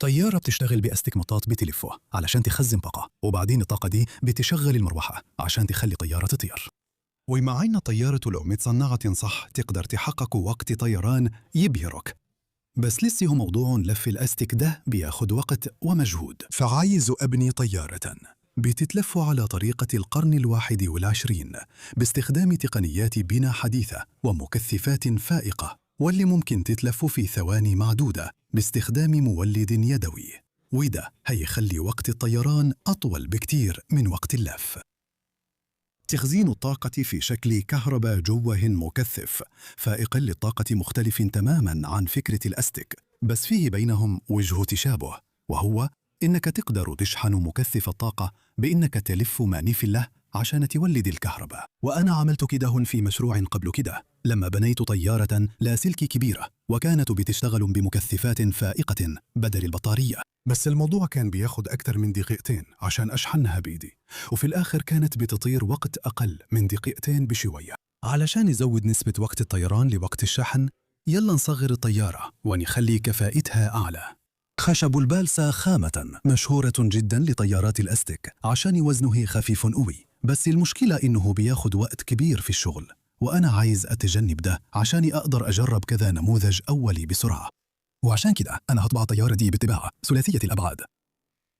طيارة بتشتغل بأستك مطاط بتلفه علشان تخزن طاقة، وبعدين الطاقة دي بتشغل المروحة عشان تخلي طيارة تطير. ومع إن طيارة لو متصنعة صح تقدر تحقق وقت طيران يبهرك، بس لسه هو موضوع لف الأستك ده بياخد وقت ومجهود. فعايز أبني طيارة بتتلف على طريقة القرن 21 باستخدام تقنيات بناء حديثة ومكثفات فائقة، واللي ممكن تتلف في ثواني معدودة باستخدام مولد يدوي، وده هيخلي وقت الطيران أطول بكتير من وقت اللف. تخزين الطاقة في شكل كهرباء جوه مكثف فائق للطاقة مختلف تماماً عن فكرة الأستك، بس فيه بينهم وجه تشابه، وهو إنك تقدر تشحن مكثف الطاقة بإنك تلف مانيف له عشان تولد الكهرباء. وأنا عملت كده في مشروع قبل كده لما بنيت طيارة لاسلكي كبيرة وكانت بتشتغل بمكثفات فائقة بدل البطارية، بس الموضوع كان بياخد أكتر من دقيقتين عشان أشحنها بإيدي، وفي الآخر كانت بتطير وقت أقل من دقيقتين بشوية. علشان نزود نسبة وقت الطيران لوقت الشحن، يلا نصغر الطيارة ونخلي كفاءتها أعلى. خشب البالسا خامة مشهورة جدا لطيارات الأستك عشان وزنه خفيف قوي، بس المشكلة إنه بياخد وقت كبير في الشغل، وأنا عايز أتجنب ده عشان أقدر أجرب كذا نموذج أولي بسرعة. وعشان كده أنا هطبع الطيارة دي بطباعة ثلاثية الأبعاد.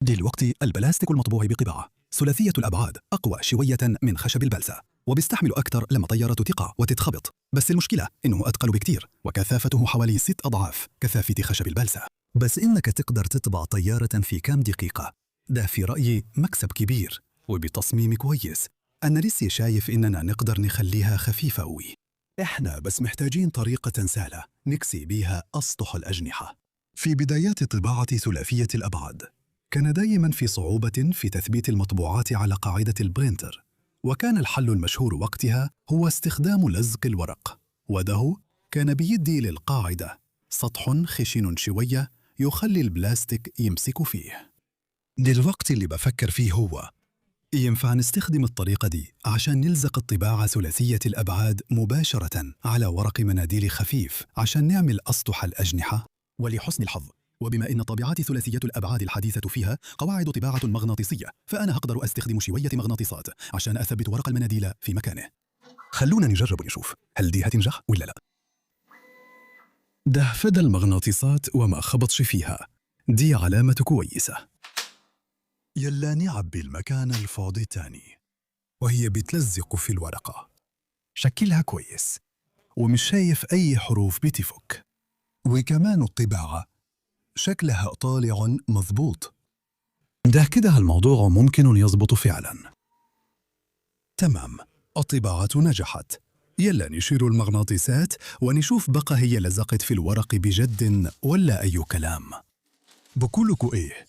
دلوقتي البلاستيك المطبوع بقطعة ثلاثية الأبعاد أقوى شوية من خشب البلسة وبيستحمل أكتر لما طيارة تقع وتتخبط، بس المشكلة إنه أثقل بكتير وكثافته حوالي 6 أضعاف كثافة خشب البلسة. بس إنك تقدر تطبع طيارة في كام دقيقة، ده في رأيي مكسب كبير وبتصميم كويس. أنا لسه شايف إننا نقدر نخليها خفيفة قوي. إحنا بس محتاجين طريقة سهلة نكسي بيها أسطح الأجنحة. في بدايات طباعة ثلاثية الأبعاد كان دائما في صعوبة في تثبيت المطبوعات على قاعدة البرينتر، وكان الحل المشهور وقتها هو استخدام لزق الورق، وده كان بيدي للقاعدة سطح خشن شوية يخلي البلاستيك يمسك فيه. دلوقتي اللي بفكر فيه هو ينفع نستخدم الطريقة دي عشان نلزق الطباعة ثلاثية الأبعاد مباشرة على ورق مناديل خفيف عشان نعمل أسطح الأجنحة. ولحسن الحظ وبما إن طابعات ثلاثية الأبعاد الحديثة فيها قواعد طباعة مغناطيسية، فأنا هقدر أستخدم شوية مغناطيسات عشان أثبت ورق المناديل في مكانه. خلونا نجرب ونشوف هل دي هتنجح ولا لا. ده فدى المغناطيسات وما خبطش فيها، دي علامة كويسة. يلا نعبي المكان الفاضي تاني، وهي بتلزق في الورقة. شكلها كويس ومش شايف أي حروف بتفك، وكمان الطباعة شكلها طالع مضبوط. ده كده الموضوع ممكن يضبط فعلا. تمام، الطباعة نجحت. يلا نشير المغناطيسات ونشوف بقى هي لزقت في الورق بجد ولا أي كلام. بقولكوا إيه،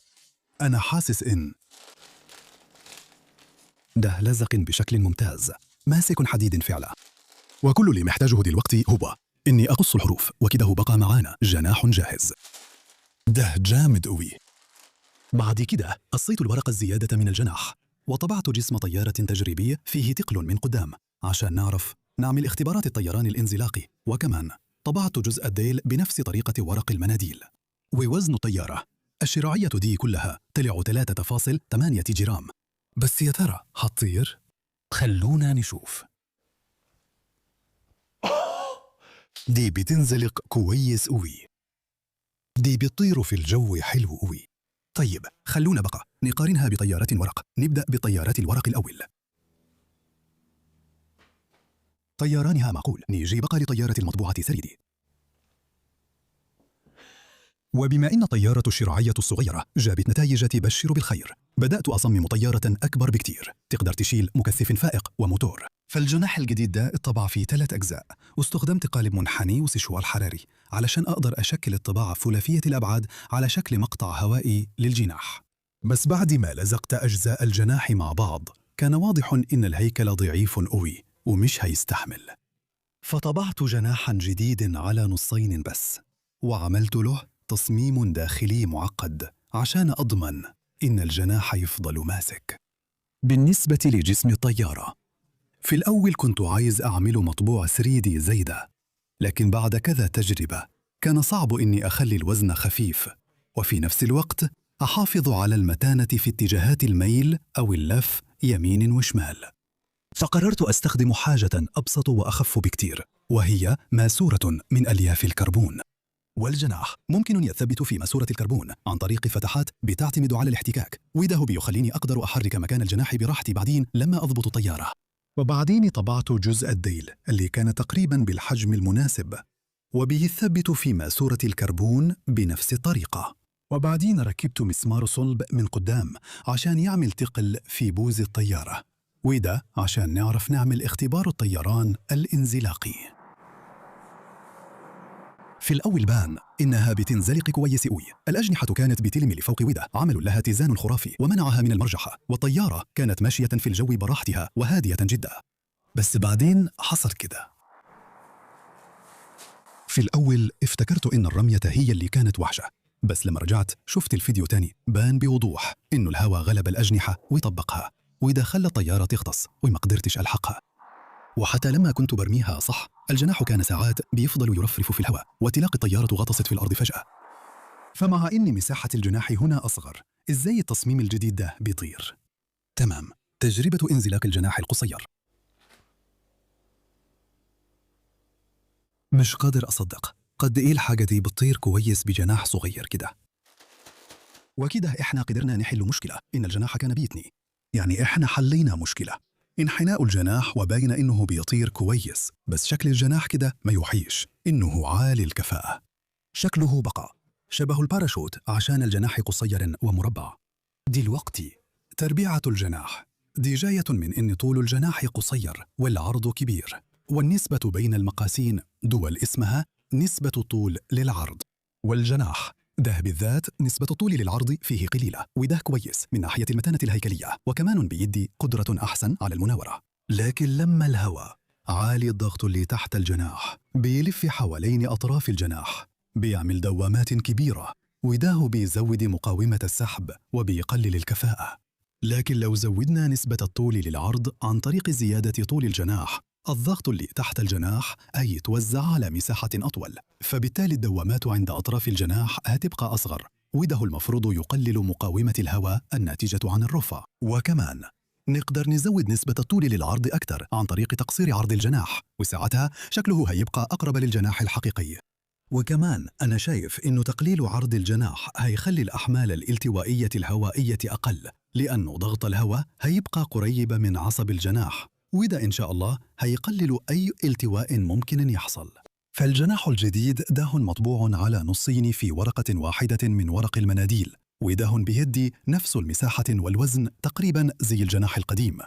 أنا حاسس إن ده لزق بشكل ممتاز، ماسك حديد فعلا، وكل اللي محتاجه دلوقتي هو إني أقص الحروف، وكده هو بقى معانا جناح جاهز. ده جامد قوي. بعد كده قصيت الورقة الزيادة من الجناح وطبعت جسم طيارة تجريبي فيه ثقل من قدام عشان نعرف نعمل اختبارات الطيران الانزلاقي، وكمان طبعت جزء الديل بنفس طريقة ورق المناديل. ووزن الطيارة الشراعية دي كلها طلعوا 3.8 جرام. بس يا ترى هتطير؟ خلونا نشوف. دي بتنزلق كويس قوي، دي بتطير في الجو حلو قوي. طيب خلونا بقى نقارنها بطيارة ورق. نبدأ بطيارة الورق الأول. طيرانها معقول. نيجي بقى لطيارة المطبوعة 3D. وبما إن طيارة الشراعية الصغيرة جابت نتائج تبشر بالخير، بدأت أصمم طيارة أكبر بكتير تقدر تشيل مكثف فائق وموتور. فالجناح الجديد ده اتطبع في 3 أجزاء، واستخدمت قالب منحني وسشوار حراري علشان أقدر أشكل الطباعة ثلاثية الأبعاد على شكل مقطع هوائي للجناح. بس بعد ما لزقت أجزاء الجناح مع بعض كان واضح إن الهيكل ضعيف قوي ومش هيستحمل، فطبعت جناحا جديد على نصين بس، وعملت له تصميم داخلي معقد عشان أضمن إن الجناح يفضل ماسك. بالنسبة لجسم الطيارة، في الأول كنت عايز أعمل مطبوع 3D زي ده، لكن بعد كذا تجربة كان صعب إني أخلي الوزن خفيف وفي نفس الوقت أحافظ على المتانة في اتجاهات الميل أو اللف يمين وشمال. فقررت أستخدم حاجة أبسط وأخف بكتير، وهي ماسورة من ألياف الكربون. والجناح ممكن يثبت في ماسورة الكربون عن طريق فتحات بتعتمد على الاحتكاك، وده بيخليني أقدر أحرك مكان الجناح براحتي بعدين لما أضبط الطيارة. وبعدين طبعت جزء الديل اللي كان تقريبا بالحجم المناسب، وبه يثبت في ماسورة الكربون بنفس الطريقة. وبعدين ركبت مسمار صلب من قدام عشان يعمل ثقل في بوز الطيارة، وده عشان نعرف نعمل اختبار الطيران الانزلاقي. في الأول بان إنها بتنزلق كويس قوي، الأجنحة كانت بتلم لفوق، وده عمل لها اتزان خرافي ومنعها من المرجحة، والطيارة كانت ماشية في الجو براحتها وهادية جدا. بس بعدين حصل كده. في الأول افتكرت إن الرمية هي اللي كانت وحشة، بس لما رجعت شفت الفيديو تاني بان بوضوح إنه الهواء غلب الأجنحة ويطبقها، وده خلى الطيارة تغطس وما قدرتش ألحقها. وحتى لما كنت برميها صح، الجناح كان ساعات بيفضل يرفرف في الهواء، وتلاقي الطيارة غطست في الأرض فجأة. فمع إن مساحة الجناح هنا أصغر، إزاي التصميم الجديد ده بيطير؟ تمام، تجربة انزلاق الجناح القصير. مش قادر أصدق قد إيه الحاجة دي بتطير كويس بجناح صغير كده. وكده إحنا قدرنا نحل مشكلة، إن الجناح كان بيتني، يعني إحنا حلينا مشكلة انحناء الجناح، وباين إنه بيطير كويس، بس شكل الجناح كده ما يوحيش إنه عالي الكفاءة. شكله بقى شبه الباراشوت عشان الجناح قصير ومربع. دلوقتي تربيعة الجناح دي جاية من إن طول الجناح قصير والعرض كبير، والنسبة بين المقاسين دول اسمها نسبة الطول للعرض. والجناح ده بالذات نسبة الطول للعرض فيه قليلة، وده كويس من ناحية المتانة الهيكلية، وكمان بيدي قدرة أحسن على المناورة. لكن لما الهواء عالي الضغط اللي تحت الجناح بيلف حوالين أطراف الجناح بيعمل دوامات كبيرة، وده بيزود مقاومة السحب وبيقلل الكفاءة. لكن لو زودنا نسبة الطول للعرض عن طريق زيادة طول الجناح، الضغط اللي تحت الجناح هيتوزع على مساحة أطول، فبالتالي الدوامات عند أطراف الجناح هتبقى أصغر، وده المفروض يقلل مقاومة الهواء الناتجة عن الرفع. وكمان نقدر نزود نسبة الطول للعرض أكثر عن طريق تقصير عرض الجناح، وساعتها شكله هيبقى أقرب للجناح الحقيقي. وكمان أنا شايف إنه تقليل عرض الجناح هيخلي الأحمال الالتوائية الهوائية أقل، لأنه ضغط الهواء هيبقى قريب من عصب الجناح، وده إن شاء الله هيقلل أي التواء ممكن يحصل. فالجناح الجديد ده مطبوع على نصين في ورقة واحدة من ورق المناديل، وده بيدي نفس المساحة والوزن تقريبا زي الجناح القديم.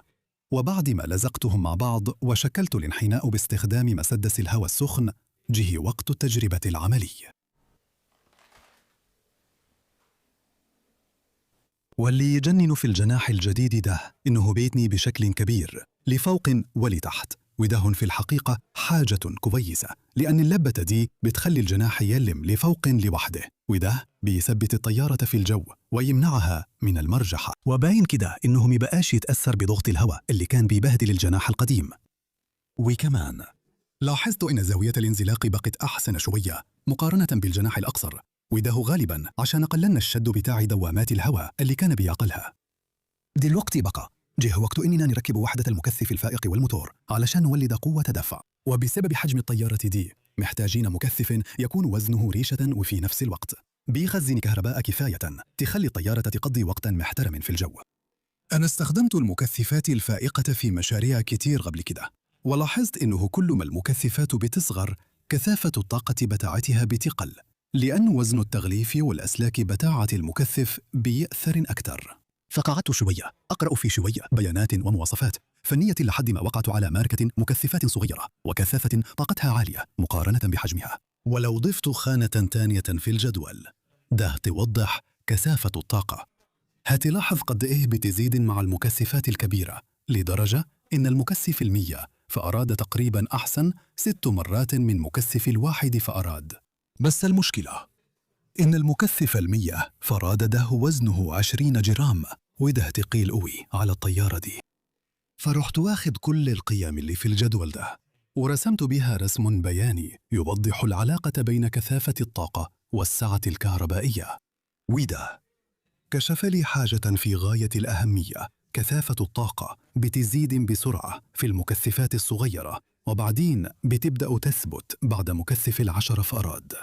وبعد ما لزقتهم مع بعض وشكلت الانحناء باستخدام مسدس الهواء السخن، جه وقت التجربة العملي. واللي يجنن في الجناح الجديد ده إنه بيتني بشكل كبير لفوق ولتحت، وده في الحقيقة حاجة كويسة، لأن اللبة دي بتخلي الجناح يلم لفوق لوحده، وده بيثبت الطيارة في الجو ويمنعها من المرجحة. وباين كده إنه مبقاش يتأثر بضغط الهواء اللي كان بيبهدل الجناح القديم. وكمان لاحظت إن زاوية الانزلاق بقت أحسن شوية مقارنة بالجناح الأقصر، وده غالباً عشان قللنا الشد بتاع دوامات الهواء اللي كان بيعقلها. دلوقتي بقى جه وقت إننا نركب وحدة المكثف الفائق والموتور علشان نولد قوة دفع، وبسبب حجم الطيارة دي محتاجين مكثف يكون وزنه ريشة وفي نفس الوقت بيخزن كهرباء كفاية تخلي الطيارة تقضي وقتاً محترم في الجو. أنا استخدمت المكثفات الفائقة في مشاريع كتير قبل كده، ولاحظت إنه كل ما المكثفات بتصغر كثافة الطاقة بتاعتها بتقل، لأن وزن التغليف والأسلاك بتاعة المكثف بيأثر أكثر. فقعدت شوية أقرأ في شوية بيانات ومواصفات فنية لحد ما وقعت على ماركة مكثفات صغيرة وكثافة طاقتها عالية مقارنة بحجمها. ولو ضفت خانة تانية في الجدول ده توضح كثافة الطاقة، هتلاحظ قد إيه بتزيد مع المكثفات الكبيرة، لدرجة إن المكثف 100 فأراد تقريباً أحسن 6 مرات من مكثف الواحد فأراد. بس المشكلة إن المكثف 100 فراد ده وزنه 20 جرام، وده تقيل قوي على الطيارة دي. فرحت واخد كل القيم اللي في الجدول ده ورسمت بها رسم بياني يوضح العلاقة بين كثافة الطاقة والسعة الكهربائية. وده كشف لي حاجة في غاية الأهمية. كثافة الطاقة بتزيد بسرعة في المكثفات الصغيرة، وبعدين بتبدأ تثبت بعد مكثف 10 فراد.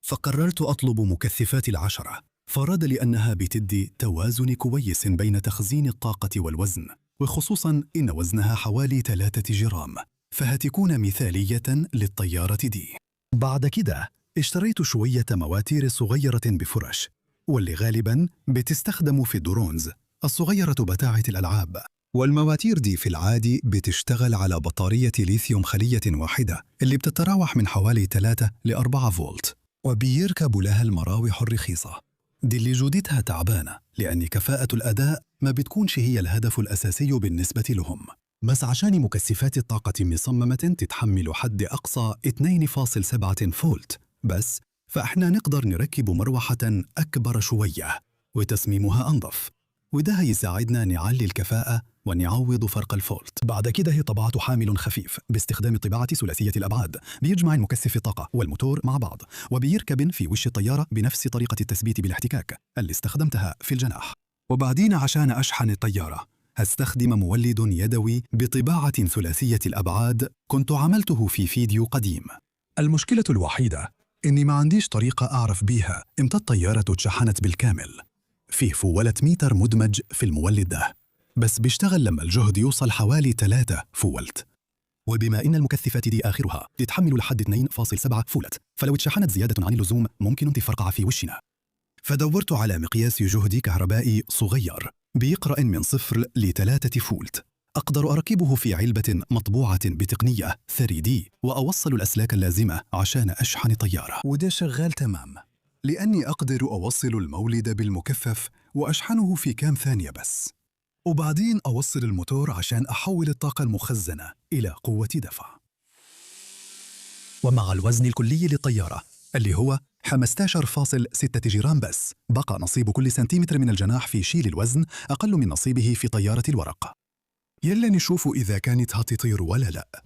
فقررت أطلب مكثفات 10 فراد لأنها بتدي توازن كويس بين تخزين الطاقة والوزن، وخصوصاً إن وزنها حوالي 3 جرام، فهتكون مثالية للطيارة دي. بعد كده اشتريت شوية مواتير صغيرة بفرش، واللي غالباً بتستخدم في الدرونز الصغيرة بتاعة الألعاب. والمواتير دي في العادي بتشتغل على بطارية ليثيوم خلية واحدة اللي بتتراوح من حوالي 3 ل 4 فولت، وبيركب لها المراوح الرخيصة دي اللي جودتها تعبانة، لأن كفاءة الأداء ما بتكونش هي الهدف الأساسي بالنسبة لهم. بس عشان مكثفات الطاقة مصممة تتحمل حد أقصى 2.7 فولت بس، فإحنا نقدر نركب مروحة أكبر شوية وتصميمها أنظف، وده هيساعدنا نعلي الكفاءة ونعوض فرق الفولت. بعد كده طبعت حامل خفيف باستخدام طباعة ثلاثية الأبعاد، بيجمع المكثف الطاقة والموتور مع بعض، وبيركب في وش الطيارة بنفس طريقة التثبيت بالاحتكاك اللي استخدمتها في الجناح. وبعدين عشان أشحن الطيارة هستخدم مولد يدوي بطباعة ثلاثية الأبعاد كنت عملته في فيديو قديم. المشكلة الوحيدة إني ما عنديش طريقة أعرف بيها إمتى الطيارة اتشحنت بالكامل. فيه فولة ميتر مدمج في المولد ده، بس بيشتغل لما الجهد يوصل حوالي 3 فولت، وبما إن المكثفات دي آخرها تتحمل لحد 2.7 فولت، فلو اتشحنت زيادة عن اللزوم ممكن تفرقع في وشنا. فدورت على مقياس جهد كهربائي صغير بيقرأ من 0 ل 3 فولت، أقدر أركبه في علبة مطبوعة بتقنية 3D وأوصل الأسلاك اللازمة عشان أشحن طيارة. وده شغال تمام، لأني أقدر أوصل المولد بالمكثف وأشحنه في كام ثانية بس، وبعدين أوصل الموتور عشان أحول الطاقة المخزنة إلى قوة دفع. ومع الوزن الكلي للطيارة اللي هو 15.6 جرام بس، بقى نصيب كل سنتيمتر من الجناح في شيل الوزن أقل من نصيبه في طيارة الورق. يلا نشوف إذا كانت هتطير ولا لا.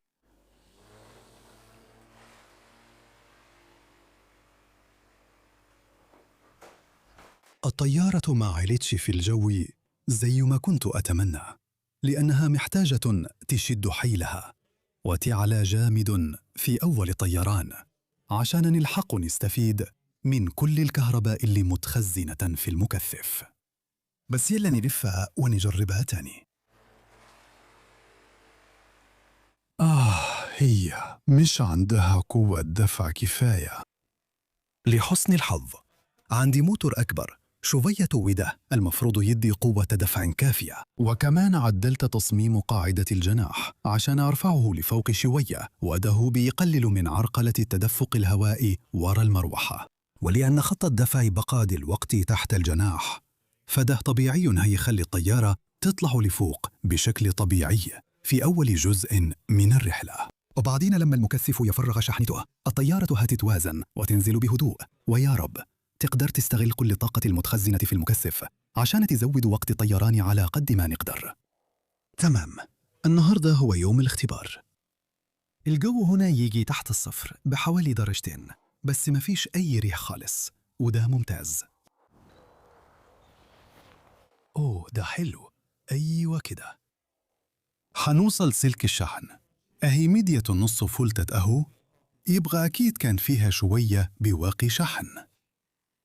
الطيارة ما علتش في الجو زي ما كنت أتمنى، لأنها محتاجة تشد حيلها وتعلى جامد في أول الطيران عشان نلحق نستفيد من كل الكهرباء اللي متخزنة في المكثف. بس يلا نلفها ونجربها تاني. هي مش عندها قوة دفع كفاية. لحسن الحظ عندي موتور أكبر شوية، وده المفروض يدي قوة دفع كافية، وكمان عدلت تصميم قاعدة الجناح عشان أرفعه لفوق شوية، وده بيقلل من عرقلة التدفق الهوائي ورا المروحة. ولأن خط الدفع بقى دلوقتي تحت الجناح، فده طبيعي هيخلي الطيارة تطلع لفوق بشكل طبيعي في أول جزء من الرحلة. وبعدين لما المكثف يفرغ شحنته الطيارة هتتوازن وتنزل بهدوء، ويا رب تقدر تستغل كل الطاقة المتخزنة في المكثف عشان تزود وقت الطيران على قد ما نقدر. تمام، النهاردة هو يوم الاختبار. الجو هنا يجي تحت الصفر بحوالي 2 درجات، بس مفيش أي ريح خالص، وده ممتاز. ده حلو. أيوة كده. حنوصل سلك الشحن أهي ميدية النص فولتت أهو، يبغى أكيد كان فيها شوية بواقي شحن،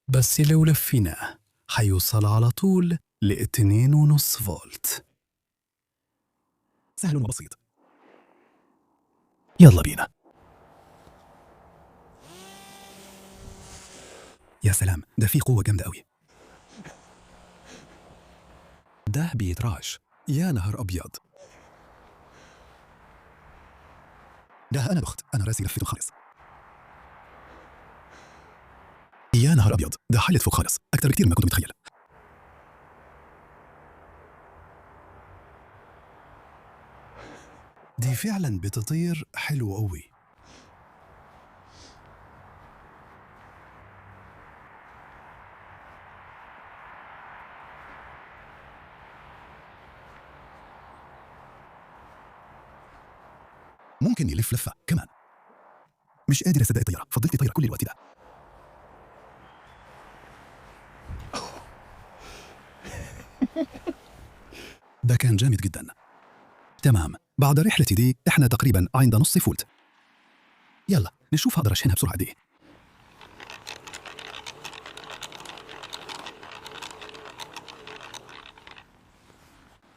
بس لو لفيناه حيوصل على طول ل2.5 فولت. سهل وبسيط. يلا بينا. يا سلام، ده فيه قوة جامدة قوي. ده بيتراش. يا نهار أبيض. ده أنا بخت، أنا راسي لفته خالص. يا نهار أبيض، ده حلت فوق خالص أكتر بكتير ما كنت متخيل. دي فعلا بتطير حلو قوي. ممكن يلف لفة كمان. مش قادر أصدق الطيارة فضلت طايرة كل الوقت ده. ده كان جامد جدا. تمام، بعد رحلة دي إحنا تقريبا عند نص فولت. يلا نشوف هقدر أشحنها بسرعة دي.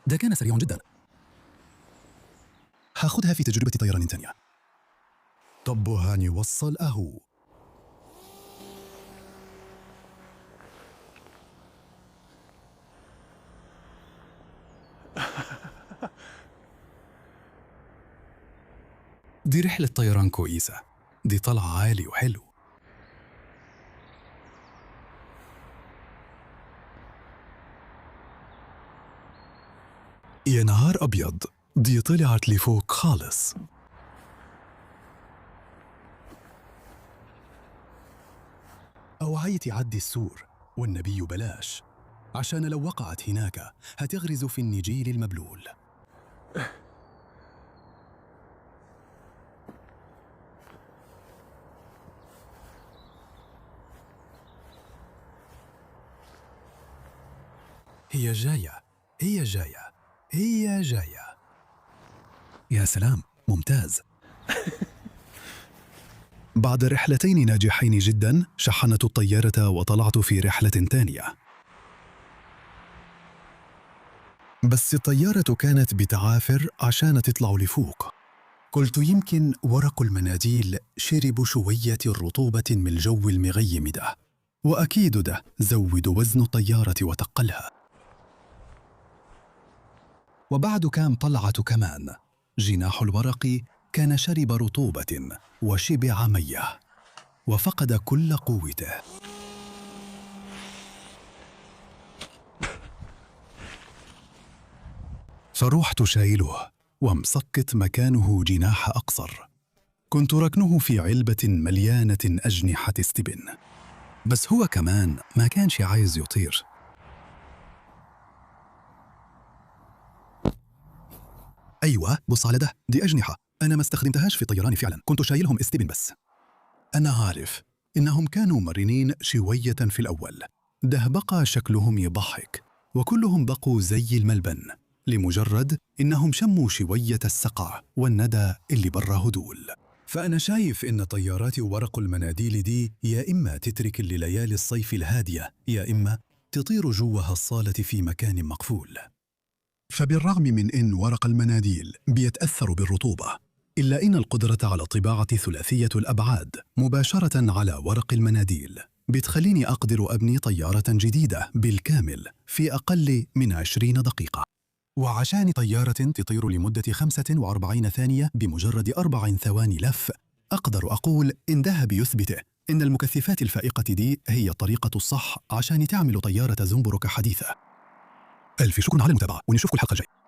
ده كان سريع جدا. هاخدها في تجربة طيران تانية. طب هاني وصل أهو. دي رحلة طيران كويسة، دي طلعة عالي وحلو. يا نهار أبيض، دي طلعت لفوق خالص. أوعيت يعدي السور والنبي بلاش، عشان لو وقعت هناك هتغرز في النجيل المبلول. هي جاية، هي جاية، هي جاية. يا سلام، ممتاز. بعد رحلتين ناجحين جدا شحنت الطيارة وطلعت في رحلة تانية. بس الطيارة كانت بتعافر عشان تطلع لفوق. قلت يمكن ورق المناديل شرب شوية رطوبة من الجو المغيم ده، وأكيد ده زود وزن الطيارة وتقلها. وبعد كام طلعة كمان، جناح الورق كان شرب رطوبة وشبع مياه وفقد كل قوته. فروحت شايله ومسقط مكانه جناح أقصر. كنت ركنه في علبة مليانة أجنحة استبن، بس هو كمان ما كانش عايز يطير. أيوة، بص على ده، دي أجنحة أنا ما استخدمتهاش في طيراني فعلا، كنت شايلهم استبن بس. أنا عارف إنهم كانوا مرنين شوية في الأول، ده بقى شكلهم يضحك، وكلهم بقوا زي الملبن لمجرد إنهم شموا شوية السقع والندى اللي برا هدول. فأنا شايف إن طيارات ورق المناديل دي يا إما تترك لليالي الصيف الهادية، يا إما تطير جوها الصالة في مكان مقفول. فبالرغم من إن ورق المناديل بيتأثر بالرطوبة، إلا إن القدرة على طباعة ثلاثية الأبعاد مباشرة على ورق المناديل بتخليني أقدر أبني طيارة جديدة بالكامل في أقل من 20 دقيقة. وعشان طيارة تطير لمدة 45 ثانية بمجرد 4 ثواني لف، أقدر أقول إن ده بيثبت إن المكثفات الفائقة دي هي الطريقة الصح عشان تعمل طيارة زنبرك حديثة. ألف شكر على المتابعة، ونشوفكم الحلقة الجاية.